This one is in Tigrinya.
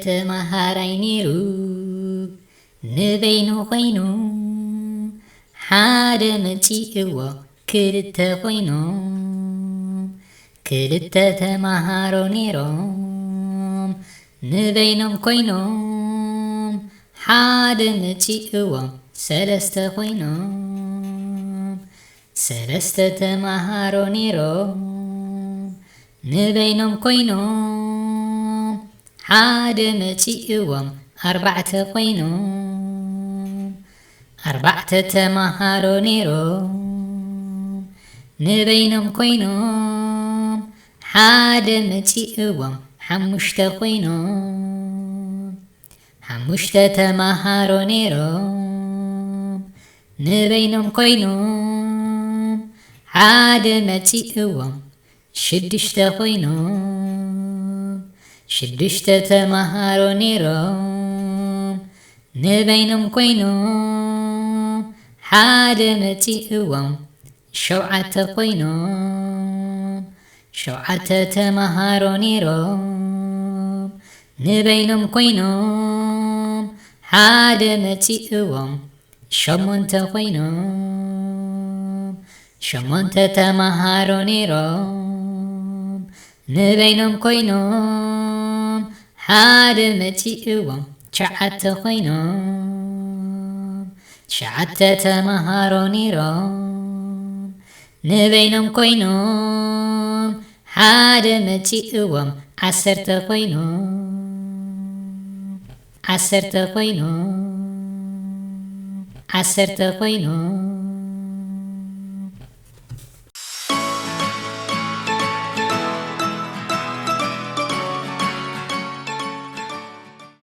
ተመሃራይ ነይሩ ንበይኑ ኮይኑ ሓደ መፂእዎ ክልተ ኮይኖም ክልተ ተመሃሮ ነይሮም ንበይኖም ኮይኖም ሓደ መፂእዎም ሰለስተ ኮይኖም ሰለስተ ተመሃሮ ነይሮም ንበይኖም ኮይኖም ሓደ መፂእዎም ኣርባዕተ ኮይኖም ኣርባዕተ ተመሃሮ ነይሮም ንበይኖም ኮይኖም ሓደ መፂእዎም ሓሙሽተ ኮይኖም ሓሙሽተ ተመሃሮ ነይሮም ንበይኖም ኮይኖም ሓደ መፂእዎም ሽድሽተ ኮይኖም ሽድሽተ ተመሃሮ ነይሮም ንበይኖም ኮይኖም ሓደ መፂእዎም ሸውዓተ ኮይኖም ሸውዓተ ተመሃሮ ነይሮም ንበይኖም ኮይኖም ሓደ መፂእዎም ሸሞንተ ኮይኖም ሸሞንተ ተመሃሮ ነይሮም ንበይኖም ኮይኖም ሓደ መፂእዎም ሸዓተ ኮይኖም ሸዓተ ተመሃሮ ነይሮም ንበይኖም ኮይኖም ሓደ መፂእዎም ዓሰርተ ኮይኖም ዓሰርተ ኮይኖም ዓሰርተ ኮይኖም